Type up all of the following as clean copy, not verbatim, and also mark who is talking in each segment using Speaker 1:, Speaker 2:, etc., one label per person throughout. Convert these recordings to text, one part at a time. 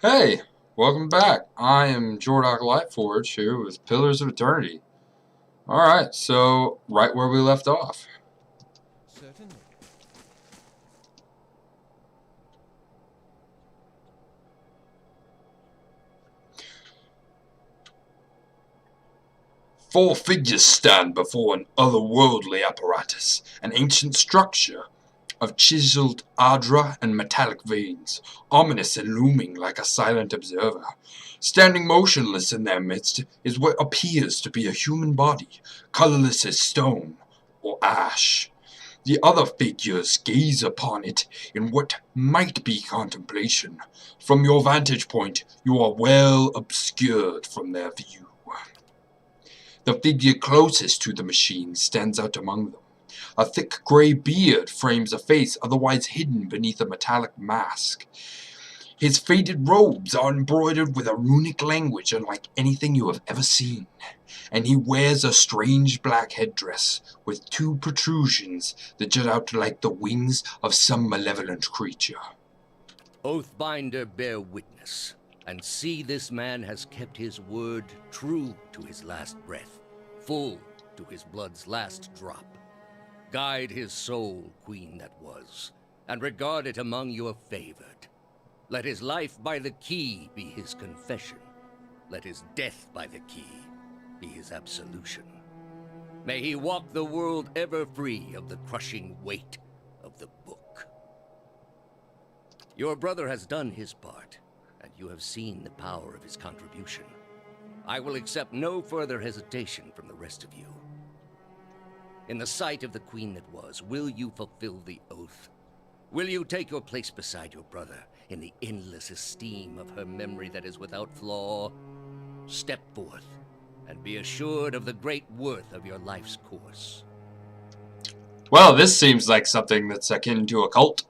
Speaker 1: Hey, welcome back. I am Jordock Lightforge here with Pillars of Eternity. Alright, so right where we left off.
Speaker 2: Certainly.
Speaker 1: 4 figures stand before an otherworldly apparatus, an ancient structure of chiseled ardra and metallic veins, ominous and looming like a silent observer. Standing motionless in their midst is what appears to be a human body, colorless as stone or ash. The other figures gaze upon it in what might be contemplation. From your vantage point, you are well obscured from their view. The figure closest to the machine stands out among them. A thick gray beard frames a face otherwise hidden beneath a metallic mask. His faded robes are embroidered with a runic language unlike anything you have ever seen, and he wears a strange black headdress with 2 protrusions that jut out like the wings of some malevolent creature.
Speaker 3: Oathbinder, bear witness, and see this man has kept his word true to his last breath, full to his blood's last drop. Guide his soul, queen that was, and regard it among your favored. Let his life by the key be his confession. Let his death by the key be his absolution. May he walk the world ever free of the crushing weight of the book. Your brother has done his part, and you have seen the power of his contribution. I will accept no further hesitation from the rest of you. In the sight of the queen that was, will you fulfill the oath? Will you take your place beside your brother in the endless esteem of her memory that is without flaw? Step forth, and be assured of the great worth of your life's course.
Speaker 1: Well, this seems like something that's akin to a cult.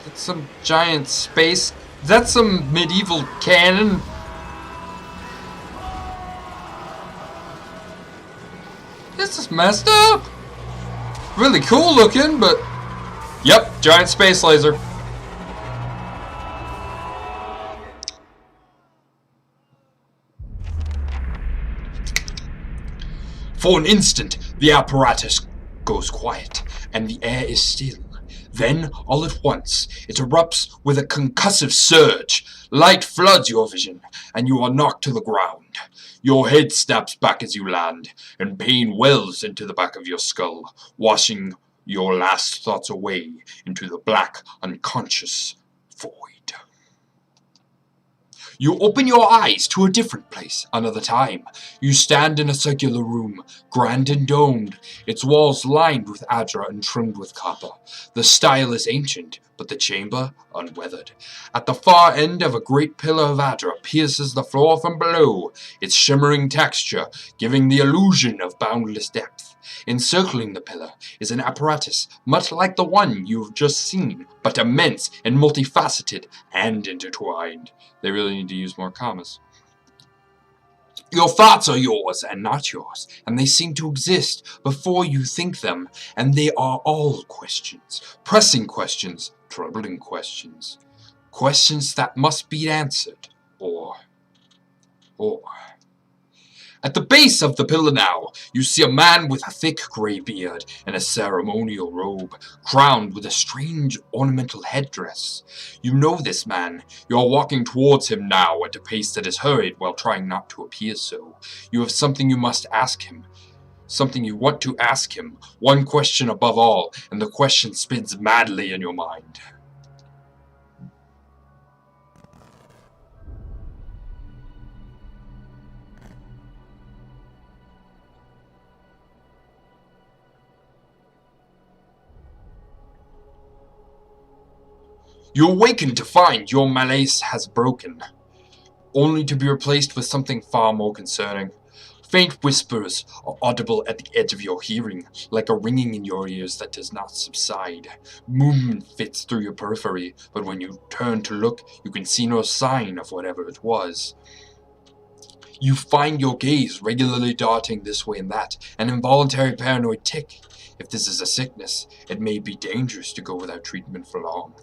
Speaker 1: That's some giant space. That's some medieval cannon. This is messed up. Really cool looking, but yep, giant space laser. For an instant, the apparatus goes quiet, and the air is still. Then, all at once, it erupts with a concussive surge. Light floods your vision, and you are knocked to the ground. Your head snaps back as you land, and pain wells into the back of your skull, washing your last thoughts away into the black, unconscious void. You open your eyes to a different place, another time. You stand in a circular room, grand and domed, its walls lined with adra and trimmed with copper. The style is ancient, but the chamber unweathered. At the far end of a great pillar of adra pierces the floor from below, its shimmering texture giving the illusion of boundless depth. Encircling the pillar is an apparatus much like the one you've just seen, but immense and multifaceted and intertwined. They really need to use more commas. Your thoughts are yours and not yours, and they seem to exist before you think them, and they are all questions, pressing questions, troubling questions, questions that must be answered, or. At the base of the pillar now, you see a man with a thick grey beard and a ceremonial robe, crowned with a strange ornamental headdress. You know this man. You are walking towards him now at a pace that is hurried while trying not to appear so. You have something you must ask him. Something you want to ask him. One question above all, and the question spins madly in your mind. You awaken to find your malaise has broken, only to be replaced with something far more concerning. Faint whispers are audible at the edge of your hearing, like a ringing in your ears that does not subside. Movement fits through your periphery, but when you turn to look, you can see no sign of whatever it was. You find your gaze regularly darting this way and that, an involuntary paranoid tic. If this is a sickness, it may be dangerous to go without treatment for long.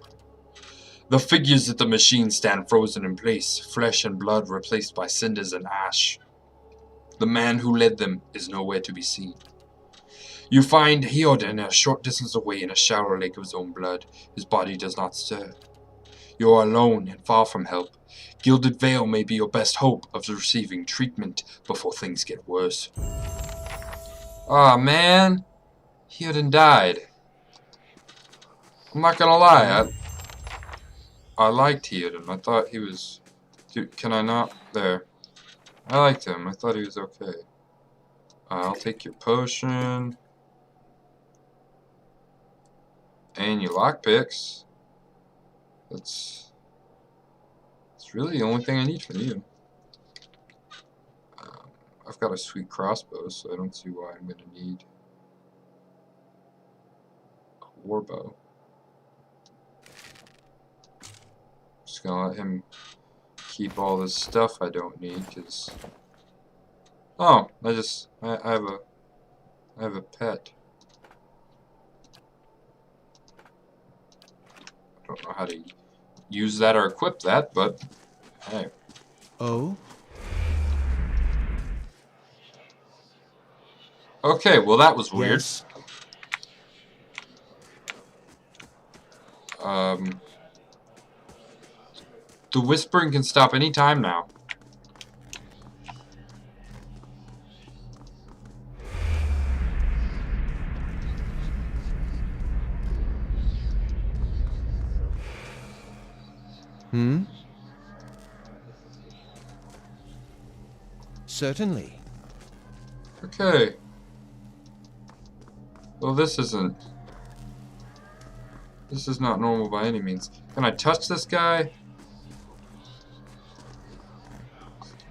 Speaker 1: The figures at the machine stand frozen in place, flesh and blood replaced by cinders and ash. The man who led them is nowhere to be seen. You find Heoden a short distance away in a shallow lake of his own blood. His body does not stir. You are alone and far from help. Gilded Vale may be your best hope of receiving treatment before things get worse. Aw, man. Heoden died. I'm not gonna lie, I liked Heoden. I thought he was... Dude, can I not? There. I liked him. I thought he was okay. I'll take your potion. And your lockpicks. That's really the only thing I need from you. I've got a sweet crossbow, so I don't see why I'm going to need a warbow. Just going to let him keep all this stuff I don't need, because... Oh, I have a pet. I don't know how to use that or equip that, but hey.
Speaker 2: Oh?
Speaker 1: Okay, well that was weird.
Speaker 2: Yes.
Speaker 1: The whispering can stop any time now.
Speaker 2: Hmm? Certainly.
Speaker 1: Okay. Well, this is not normal by any means. Can I touch this guy?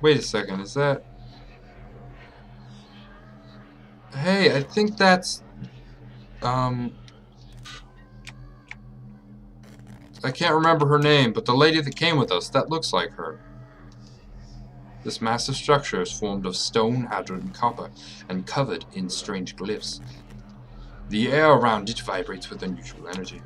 Speaker 1: Wait a second, is that... Hey, I think that's... I can't remember her name, but the lady that came with us, that looks like her. This massive structure is formed of stone, adamant, and copper, and covered in strange glyphs. The air around it vibrates with unusual energy.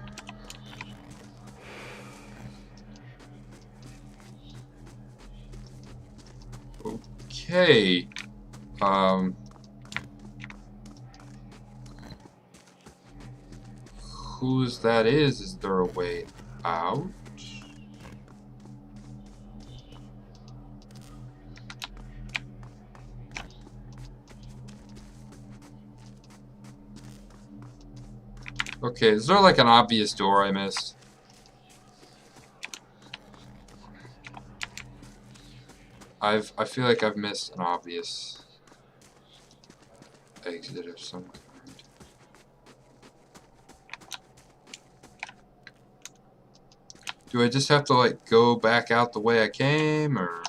Speaker 1: Okay. Whose that is there a way out? Okay, is there like an obvious door I missed? I feel like I've missed an obvious exit of some kind. Do I just have to like go back out the way I came, or?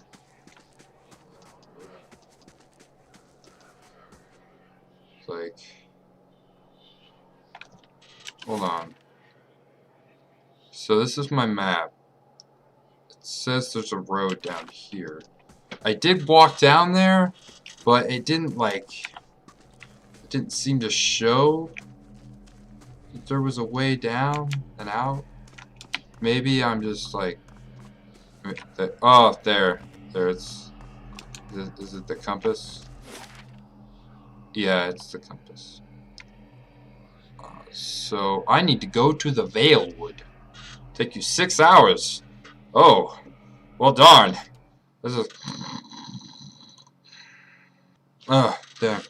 Speaker 1: Like, hold on. So this is my map. It says there's a road down here. I did walk down there, but it didn't seem to show that there was a way down and out. Maybe I'm just like, oh, there it's, is it the compass? Yeah, it's the compass. So I need to go to the Vale Wood. Take you 6 hours. Oh, well darn. This is... damn.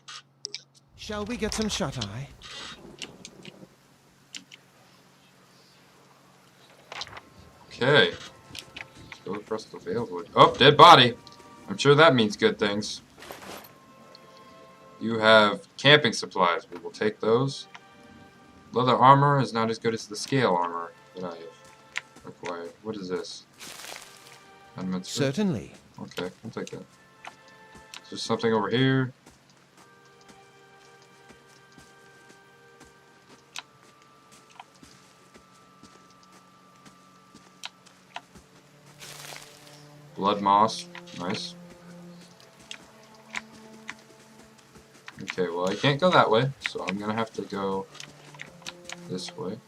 Speaker 2: Shall we get some shut-eye?
Speaker 1: Okay. Let's go across the Vale Wood. Oh, dead body. I'm sure that means good things. You have camping supplies. We will take those. Leather armor is not as good as the scale armor that I have acquired. What is this?
Speaker 2: Certainly.
Speaker 1: Okay, I'll take that. There's something over here. Blood moss. Nice. Okay, well I can't go that way, so I'm gonna have to go this way.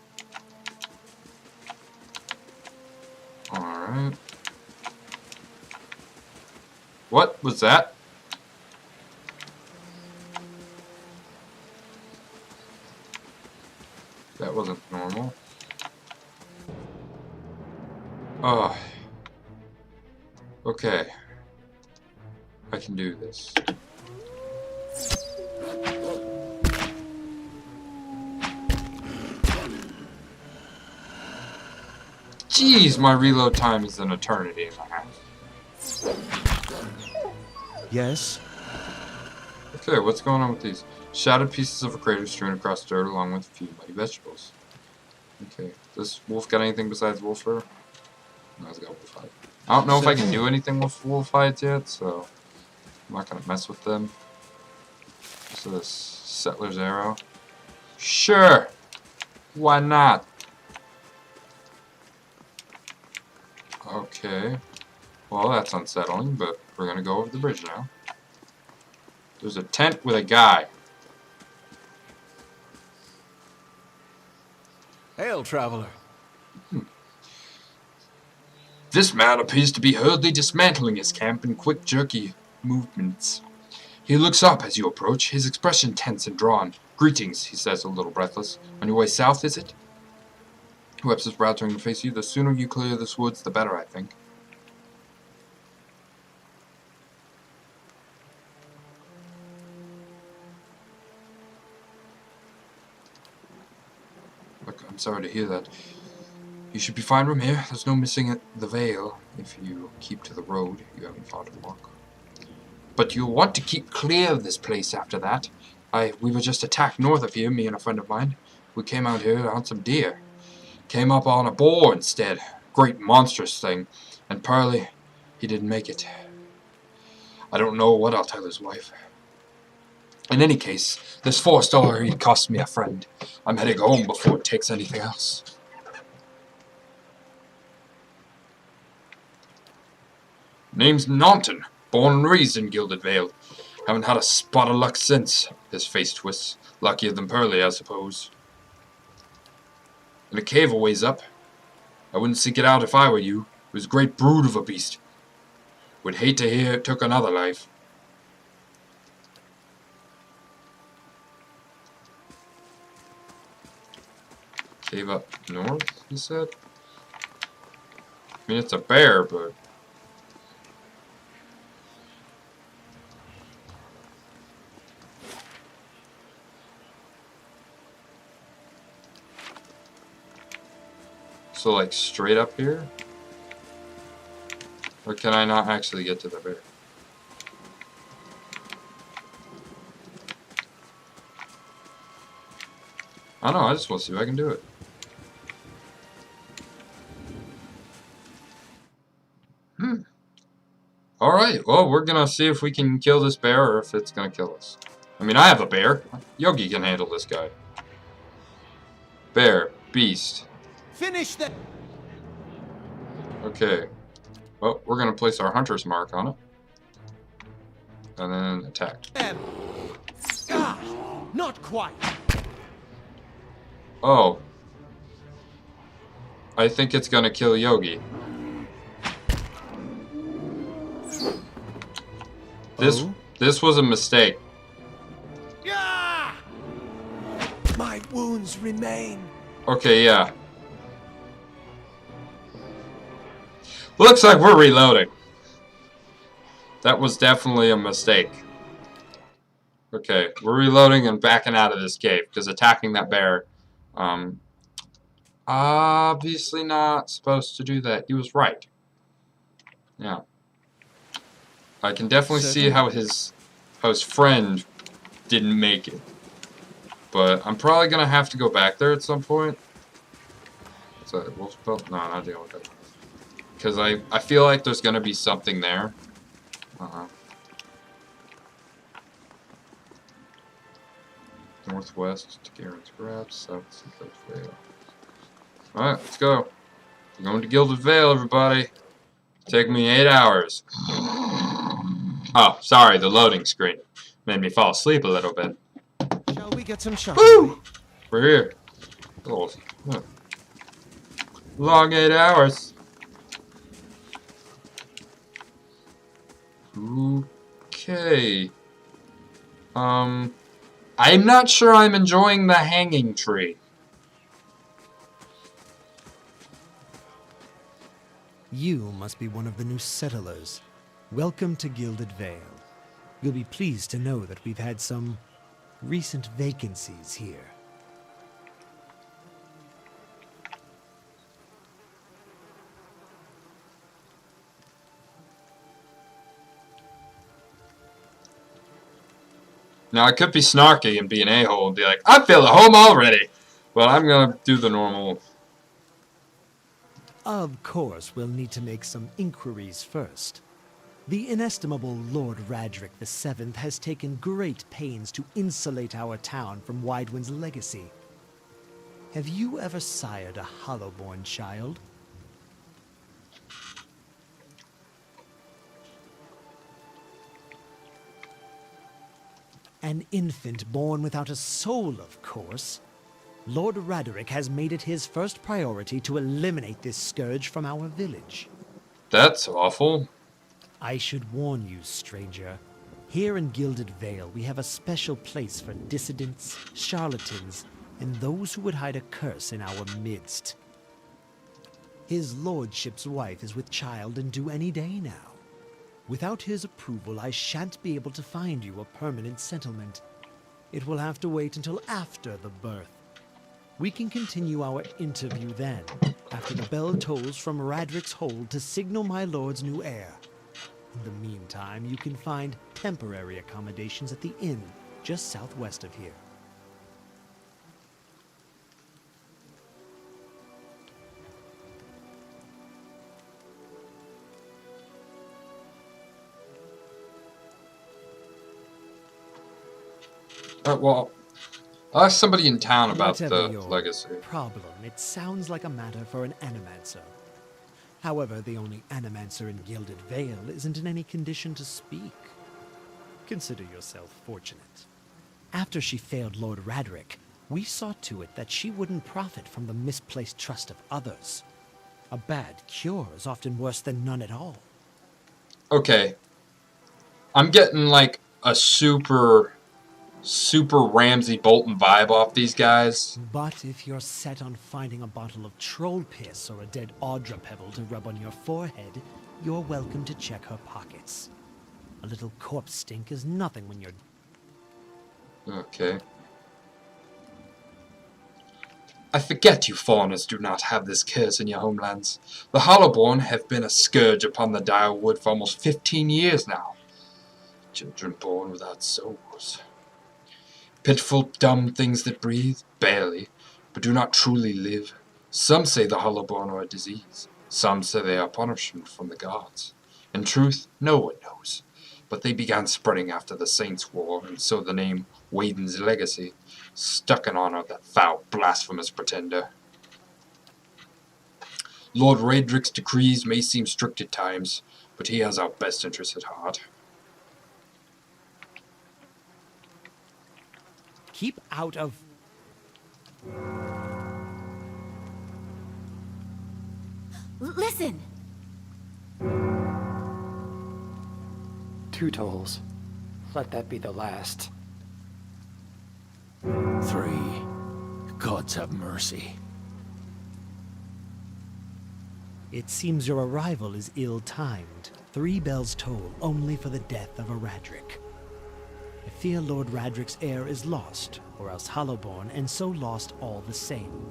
Speaker 1: Alright. What was that? That wasn't normal. Oh. Okay. I can do this. Jeez, my reload time is an eternity and a half.
Speaker 2: Yes?
Speaker 1: Okay, what's going on with these? Shattered pieces of a crater strewn across dirt along with a few muddy vegetables. Okay, this wolf got anything besides wolf fur? No, it's got wolf hide. I don't know if I can do anything with wolf hides yet, so I'm not gonna mess with them. So this settler's arrow. Sure! Why not? Okay. Well, that's unsettling, but we're gonna go over the bridge now. There's a tent with a guy.
Speaker 2: Hail, traveler.
Speaker 1: This man appears to be hurriedly dismantling his camp in quick, jerky movements. He looks up as you approach, his expression tense and drawn. Greetings, he says, a little breathless. On your way south, is it? He wipes his brow, turning to face you. The sooner you clear this woods, the better, I think. Look, I'm sorry to hear that. You should be fine from here. There's no missing the Vale if you keep to the road. You haven't far to walk. But you'll want to keep clear of this place after that. We were just attacked north of here, me and a friend of mine. We came out here to hunt some deer. Came up on a boar instead. Great monstrous thing. And Pearly, he didn't make it. I don't know what I'll tell his wife. In any case, this forest already cost me a friend. I'm heading home before it takes anything else. Name's Naunton. Born and raised in Gilded Vale. Haven't had a spot of luck since. His face twists. Luckier than Pearly, I suppose. In a cave a ways up. I wouldn't seek it out if I were you. It was a great brood of a beast. Would hate to hear it took another life. Cave up north, he said? I mean, it's a bear, but... So, like, straight up here? Or can I not actually get to the bear? I don't know, I just want to see if I can do it. Alright, well, we're gonna see if we can kill this bear or if it's gonna kill us. I mean, I have a bear. Yogi can handle this guy. Bear. Beast.
Speaker 2: Finish that.
Speaker 1: Okay. Well, we're gonna place our hunter's mark on it. And then attack.
Speaker 2: Gosh, not quite.
Speaker 1: Oh. I think it's gonna kill Yogi. This was a mistake.
Speaker 2: Yeah! My wounds remain.
Speaker 1: Okay, yeah. Looks like we're reloading. That was definitely a mistake. Okay, we're reloading and backing out of this cave because attacking that bear, obviously not supposed to do that. He was right. Yeah. I can definitely see how his friend didn't make it. But I'm probably gonna have to go back there at some point. What's that? Wolf belt? No, not dealing with that. Because I feel like there's gonna be something there. Northwest to Garen's Grabs, south to Gilded Vale. Alright, let's go. We're going to Gilded Vale, everybody. Take me 8 hours. Oh, sorry, the loading screen. Made me fall asleep a little bit.
Speaker 2: Shall we get some shots?
Speaker 1: Woo! We're here. Oh, huh. Long 8 hours. Okay. I'm not sure I'm enjoying the hanging tree.
Speaker 4: You must be one of the new settlers. Welcome to Gilded Vale. You'll be pleased to know that we've had some recent vacancies here.
Speaker 1: Now, I could be snarky and be an a-hole and be like, I feel at home already. Well, I'm gonna do the normal.
Speaker 4: Of course, we'll need to make some inquiries first. The inestimable Lord Radric VII has taken great pains to insulate our town from Widewind's legacy. Have you ever sired a Hollowborn child? An infant born without a soul, of course. Lord Radric has made it his first priority to eliminate this scourge from our village.
Speaker 1: That's awful.
Speaker 4: I should warn you, stranger. Here in Gilded Vale, we have a special place for dissidents, charlatans, and those who would hide a curse in our midst. His lordship's wife is with child and due any day now. Without his approval, I shan't be able to find you a permanent settlement. It will have to wait until after the birth. We can continue our interview then, after the bell tolls from Radric's hold to signal my lord's new heir. In the meantime, you can find temporary accommodations at the inn, just southwest of here.
Speaker 1: Well, I'll ask somebody in town about
Speaker 4: Whatever
Speaker 1: the
Speaker 4: your
Speaker 1: legacy.
Speaker 4: problem, it sounds like a matter for an animancer. However, the only animancer in Gilded Vale isn't in any condition to speak. Consider yourself fortunate. After she failed Lord Radric, we saw to it that she wouldn't profit from the misplaced trust of others. A bad cure is often worse than none at all.
Speaker 1: Okay. I'm getting like a super Ramsay Bolton vibe off these guys.
Speaker 4: But if you're set on finding a bottle of troll piss or a dead Audra pebble to rub on your forehead, you're welcome to check her pockets. A little corpse stink is nothing when you're...
Speaker 1: Okay. I forget you foreigners do not have this curse in your homelands. The Hollowborn have been a scourge upon the dire wood for almost 15 years now. Children born without souls. Pitiful, dumb things that breathe, barely, but do not truly live. Some say the Hollowborn are a disease. Some say they are punishment from the gods. In truth, no one knows. But they began spreading after the Saints' War, and so the name Waiden's Legacy stuck in honor of that foul, blasphemous pretender. Lord Radric's decrees may seem strict at times, but he has our best interests at heart.
Speaker 4: Keep out of...
Speaker 5: Listen!
Speaker 6: 2 tolls. Let that be the last.
Speaker 2: 3. Gods have mercy.
Speaker 4: It seems your arrival is ill-timed. 3 bells toll only for the death of a Radric. I fear Lord Radric's heir is lost, or else Hollowborn, and so lost all the same.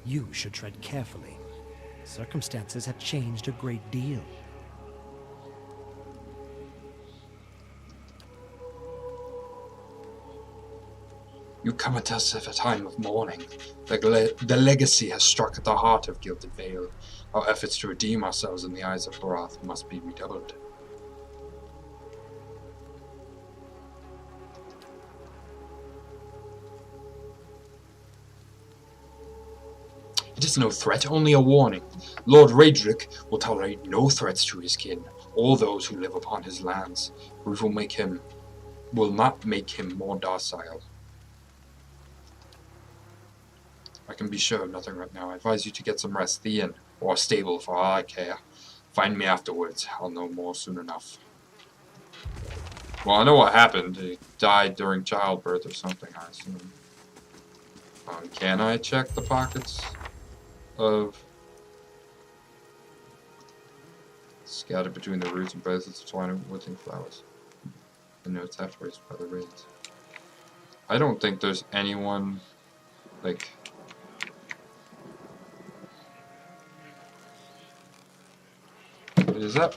Speaker 4: You should tread carefully. Circumstances have changed a great deal.
Speaker 1: You come at us at a time of mourning. The legacy has struck at the heart of Gilded Vale. Our efforts to redeem ourselves in the eyes of Barath must be redoubled. It is no threat, only a warning. Lord Radric will tolerate no threats to his kin, or those who live upon his lands. We will make him will not make him more docile. I can be sure of nothing right now. I advise you to get some rest. The inn, or a stable for all I care. Find me afterwards. I'll know more soon enough. Well, I know what happened. He died during childbirth or something, I assume. Can I check the pockets of... Scattered between the roots and branches of twine and woodland flowers. The notes afterwards by the rains. I don't think there's anyone, like... What is that?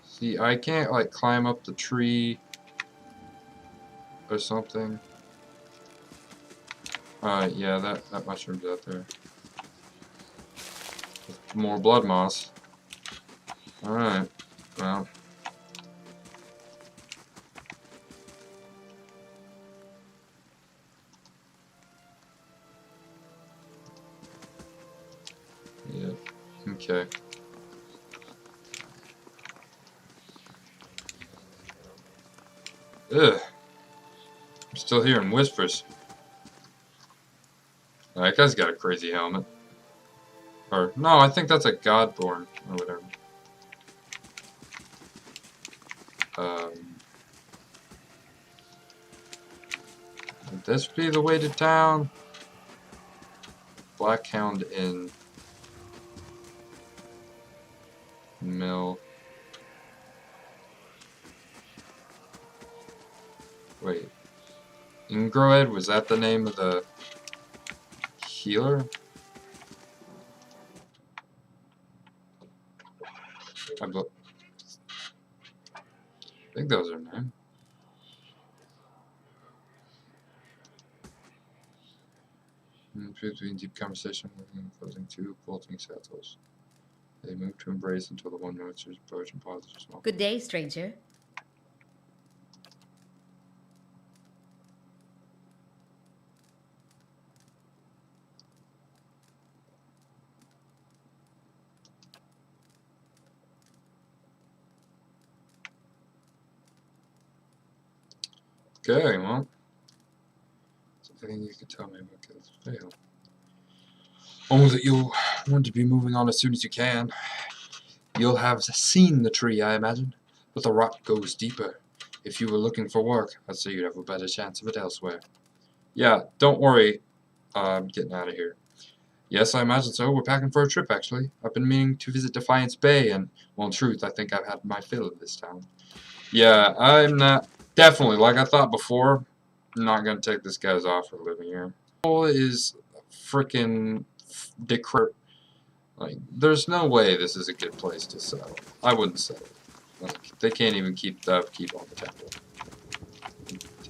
Speaker 1: See, I can't, like, climb up the tree or something. Yeah, that mushroom's out there. More blood moss. Alright, well. Yeah, okay. Ugh. I'm still hearing whispers. That guy's got a crazy helmet. Or, no, I think that's a Godborn, or whatever. Would this be the way to town? Blackhound Inn. Mill. Wait. Ingroed, was that the name of the healer? I think that was her name. Between deep conversation with him, closing two bolting saddles. They move to embrace until the one notices approach and pauses for small.
Speaker 5: Good day, stranger.
Speaker 1: Okay, well. Anything you can tell me about Gilded Vale? Oh, that you'll want to be moving on as soon as you can. You'll have seen the tree, I imagine, but the rock goes deeper. If you were looking for work, I'd say you'd have a better chance of it elsewhere. Yeah, don't worry. I'm getting out of here. Yes, I imagine so. We're packing for a trip, actually. I've been meaning to visit Defiance Bay, and, well, in truth, I think I've had my fill of this town. Yeah, I'm not... Definitely, like I thought before, I'm not going to take this guy's offer living here. All is freaking decrepit. Like, there's no way this is a good place to settle. I wouldn't settle. Like, they can't even keep the upkeep on the temple.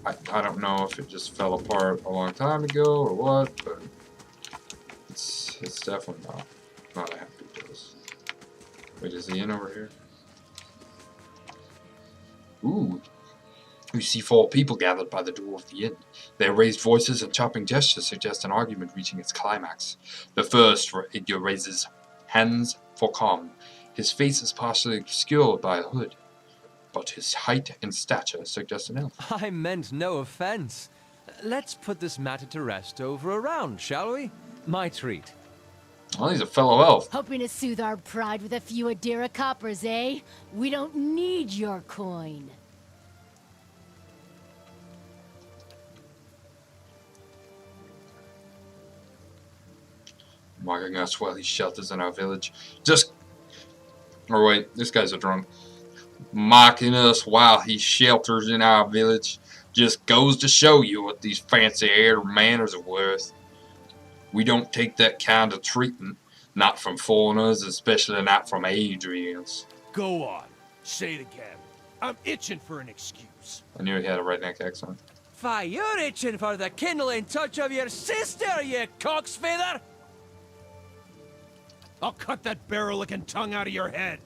Speaker 1: I don't know if it just fell apart a long time ago or what, but it's definitely not a happy place. Wait, is the inn over here? Ooh. You see 4 people gathered by the door of the inn. Their raised voices and chopping gestures suggest an argument reaching its climax. The first figure raises hands for calm. His face is partially obscured by a hood, but his height and stature suggest an elf.
Speaker 7: I meant no offense. Let's put this matter to rest over a round, shall we? My treat.
Speaker 1: Well, he's a fellow elf.
Speaker 5: Hoping to soothe our pride with a few Adira coppers, eh? We don't need your coin.
Speaker 1: Mocking us while he shelters in our village. Or wait, this guy's a drunk. Mocking us while he shelters in our village. Just goes to show you what these fancy air manners are worth. We don't take that kind of treatment. Not from foreigners, especially not from Adrians.
Speaker 2: Go on. Say it again. I'm itching for an excuse.
Speaker 1: I knew he had a redneck accent.
Speaker 7: Fie, you're itching for the kindling touch of your sister, you cock's feather!
Speaker 2: I'll cut that barrel-licking tongue out of your head.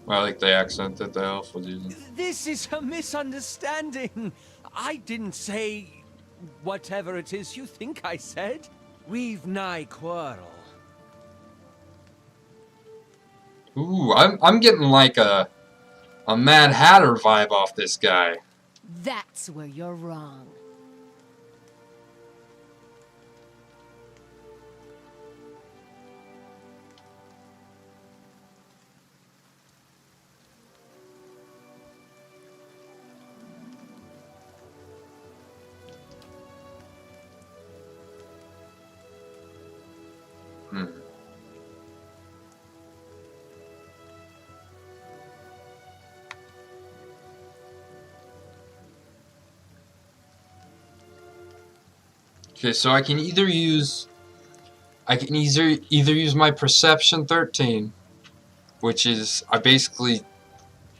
Speaker 1: Well, I like the accent that the elf was using.
Speaker 7: This is a misunderstanding. I didn't say whatever it is you think I said. We've nigh quarrel.
Speaker 1: Ooh, I'm getting like a Mad Hatter vibe off this guy.
Speaker 5: That's where you're wrong.
Speaker 1: Hmm. Okay, so I can either use use my perception 13, which is I basically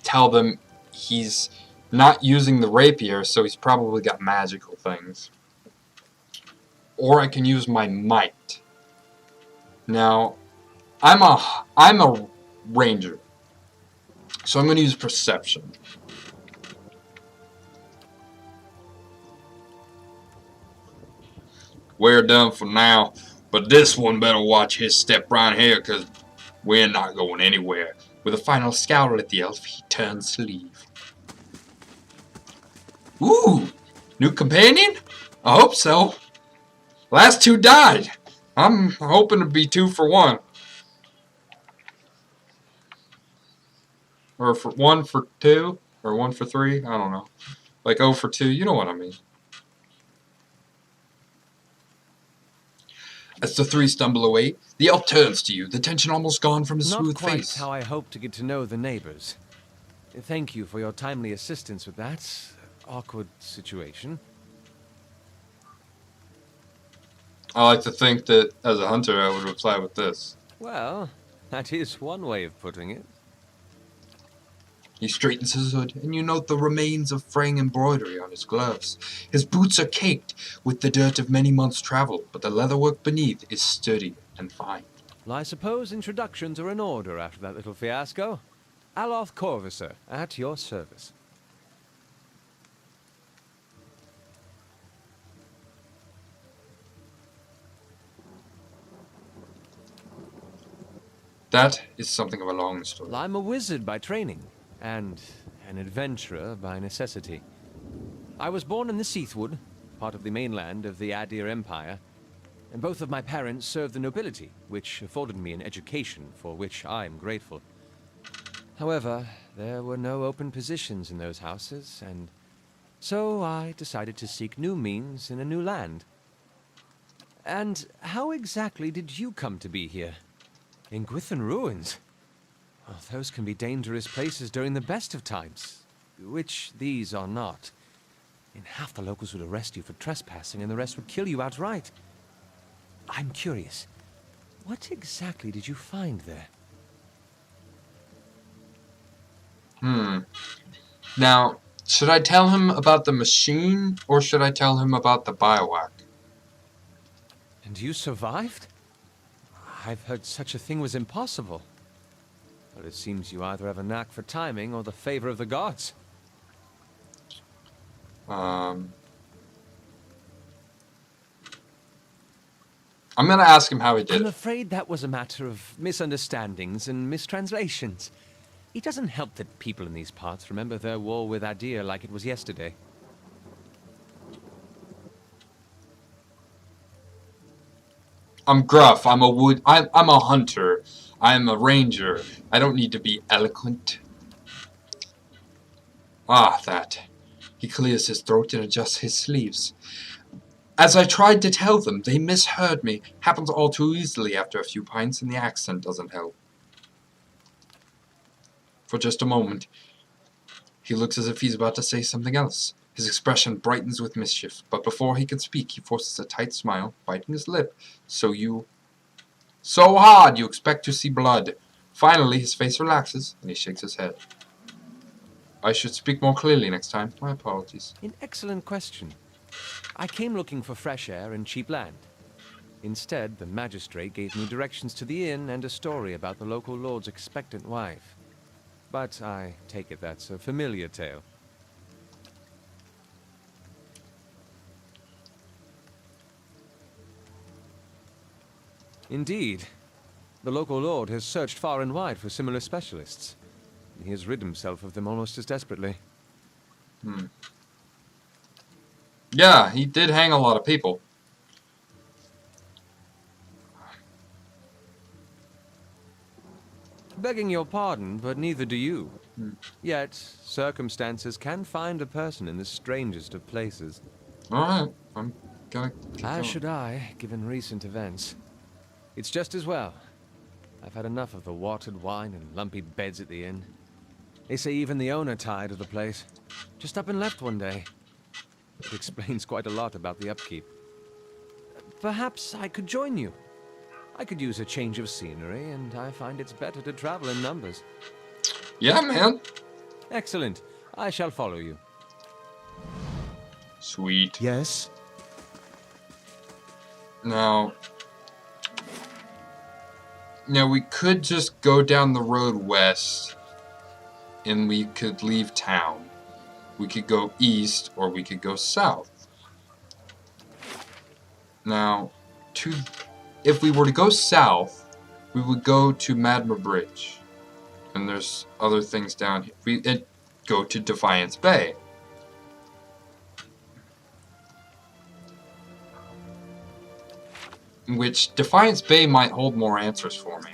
Speaker 1: tell them he's not using the rapier, so he's probably got magical things. Or I can use my might. Now, I'm a ranger, so I'm going to use perception. We're done for now, but this one better watch his step right here, cause we're not going anywhere. With a final scowl at the elf, he turns to leave. Ooh, new companion? I hope so. Last two died. I'm hoping to be 2 for 1. Or for 1 for 2? Or 1 for 3? I don't know. Like 0 for 2, you know what I mean. As the 3 stumble away, the elf turns to you, the tension almost gone from his
Speaker 7: Not
Speaker 1: smooth
Speaker 7: quite
Speaker 1: face.
Speaker 7: how I hoped to get to know the neighbors. Thank you for your timely assistance with that awkward situation.
Speaker 1: I like to think that, as a hunter, I would reply with this.
Speaker 7: Well, that is one way of putting it.
Speaker 1: He straightens his hood, and you note the remains of fraying embroidery on his gloves. His boots are caked with the dirt of many months' travel, but the leatherwork beneath is sturdy and fine.
Speaker 7: Well, I suppose introductions are in order after that little fiasco. Aloth Corvisor, at your service.
Speaker 1: That is something of a long story.
Speaker 7: Well, I'm a wizard by training, and an adventurer by necessity. I was born in the Seathwood, part of the mainland of the Adir Empire, and both of my parents served the nobility, which afforded me an education for which I'm grateful. However, there were no open positions in those houses, and so I decided to seek new means in a new land. And how exactly did you come to be here? In Gwithan Ruins? Well, those can be dangerous places during the best of times, which these are not. In half the locals would arrest you for trespassing, and the rest would kill you outright. I'm curious, what exactly did you find there?
Speaker 1: Now, should I tell him about the machine, or should I tell him about the biohack?
Speaker 7: And you survived? I've heard such a thing was impossible. But it seems you either have a knack for timing or the favor of the gods.
Speaker 1: I'm gonna ask him how he did
Speaker 7: I'm
Speaker 1: it.
Speaker 7: afraid that was a matter of misunderstandings and mistranslations. It doesn't help that people in these parts remember their war with Adir like it was yesterday.
Speaker 1: I'm gruff. I'm a hunter. I'm a ranger. I don't need to be eloquent. Ah, that. He clears his throat and adjusts his sleeves. As I tried to tell them, they misheard me. Happens all too easily after a few pints, and the accent doesn't help. For just a moment, he looks as if he's about to say something else. His expression brightens with mischief, but before he can speak, he forces a tight smile, biting his lip, so hard you expect to see blood. Finally, his face relaxes, and he shakes his head. I should speak more clearly next time. My apologies.
Speaker 7: An excellent question. I came looking for fresh air and cheap land. Instead, the magistrate gave me directions to the inn and a story about the local lord's expectant wife. But I take it that's a familiar tale. Indeed. The local lord has searched far and wide for similar specialists. He has rid himself of them almost as desperately.
Speaker 1: Yeah, he did hang a lot of people.
Speaker 7: Begging your pardon, but neither do you. Yet, circumstances can find a person in the strangest of places.
Speaker 1: Alright, I'm gonna keep
Speaker 7: As
Speaker 1: going.
Speaker 7: should I, given recent events. It's just as well. I've had enough of the watered wine and lumpy beds at the inn. They say even the owner tired of the place. Just up and left one day. It explains quite a lot about the upkeep. Perhaps I could join you. I could use a change of scenery, and I find it's better to travel in numbers.
Speaker 1: Yeah, man.
Speaker 7: Excellent. I shall follow you.
Speaker 1: Sweet.
Speaker 4: Yes?
Speaker 1: Now, we could just go down the road west, and we could leave town. We could go east, or we could go south. Now, if we were to go south, we would go to Madma Bridge. And there's other things down here. We'd go to Defiance Bay. Which Defiance Bay might hold more answers for me.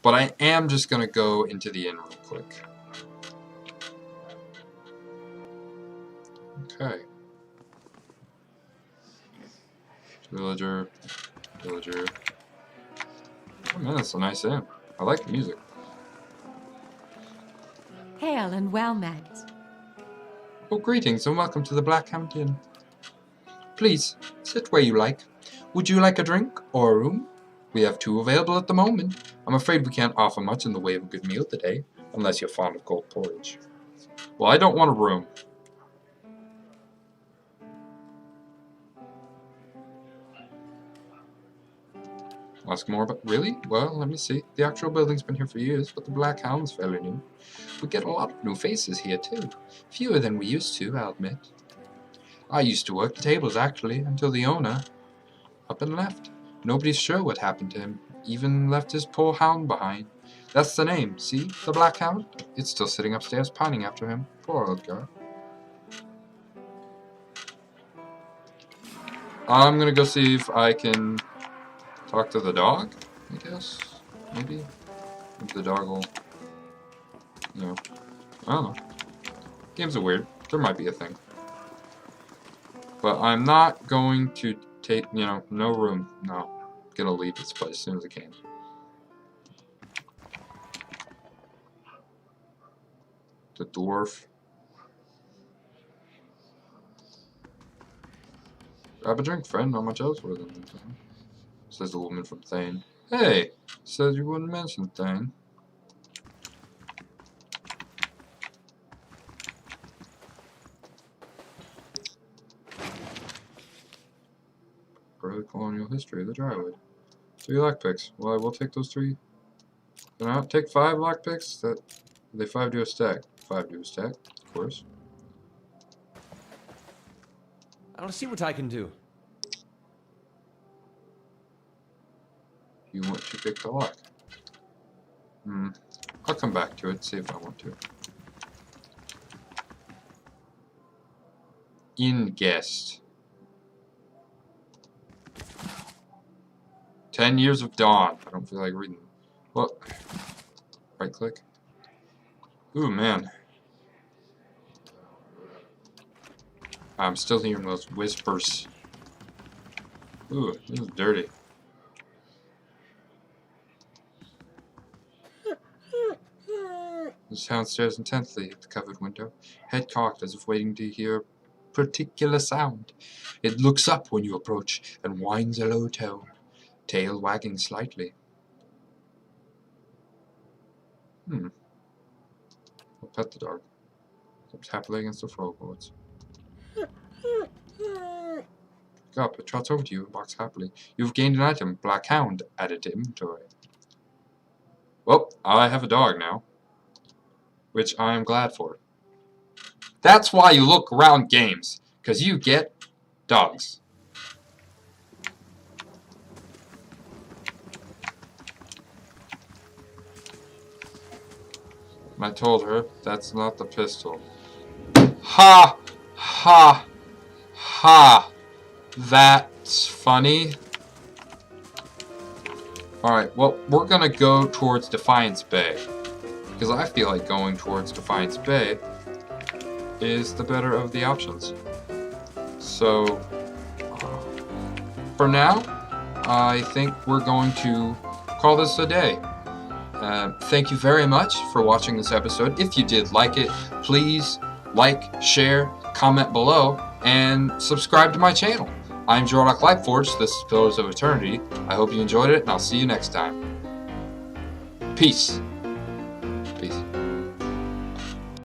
Speaker 1: But I am just going to go into the inn real quick. Okay. Villager. Villager. Oh man, that's a nice inn. I like the music.
Speaker 8: Hail and well met.
Speaker 1: Oh, greetings and welcome to the Black Hound Inn. Please, sit where you like. Would you like a drink or a room? We have 2 available at the moment. I'm afraid we can't offer much in the way of a good meal today, unless you're fond of cold porridge. Well, I don't want a room. Ask more about... Really? Well, let me see. The actual building's been here for years, but the Black Hound's fairly new. We get a lot of new faces here, too. Fewer than we used to, I'll admit. I used to work the tables, actually, until the owner up and left. Nobody's sure what happened to him. Even left his poor hound behind. That's the name, see? The Black Hound? It's still sitting upstairs pining after him. Poor old guy. I'm gonna go see if I can talk to the dog, I guess. Maybe. Maybe the dog will... You know. I don't know. Games are weird. There might be a thing. But I'm not going to take, you know, no room. No. I'm gonna leave this place as soon as I can. The dwarf. Grab a drink, friend. Not much else worth it. Says the woman from Thane. Hey! Said you wouldn't mention Thane. Early colonial history of the Drywood. 3 lockpicks. Well, I will take those 3. Can I take 5 lockpicks? They 5 do a stack. 5 do a stack, of course.
Speaker 7: I'll see what I can do.
Speaker 1: You want to pick the lock? I'll come back to it, see if I want to. In guest. 10 Years of Dawn. I don't feel like reading. What? Right click. Ooh, man. I'm still hearing those whispers. Ooh, this is dirty. The sound stares intently at the covered window, head cocked as if waiting to hear a particular sound. It looks up when you approach and whines a low tone, tail wagging slightly. I'll pet the dog. Steps happily against the floorboards. Look up, it trots over to you and barks happily. You've gained an item, Black Hound, added to inventory. Well, I have a dog now. Which I am glad for. That's why you look around games, because you get dogs. I told her that's not the pistol. Ha! Ha! Ha! That's funny. Alright, well, we're gonna go towards Defiance Bay. Because I feel like going towards Defiance Bay is the better of the options. So, for now, I think we're going to call this a day. Thank you very much for watching this episode. If you did like it, please like, share, comment below, and subscribe to my channel. I'm Jorok Lightforge. This is Pillars of Eternity. I hope you enjoyed it, and I'll see you next time. Peace.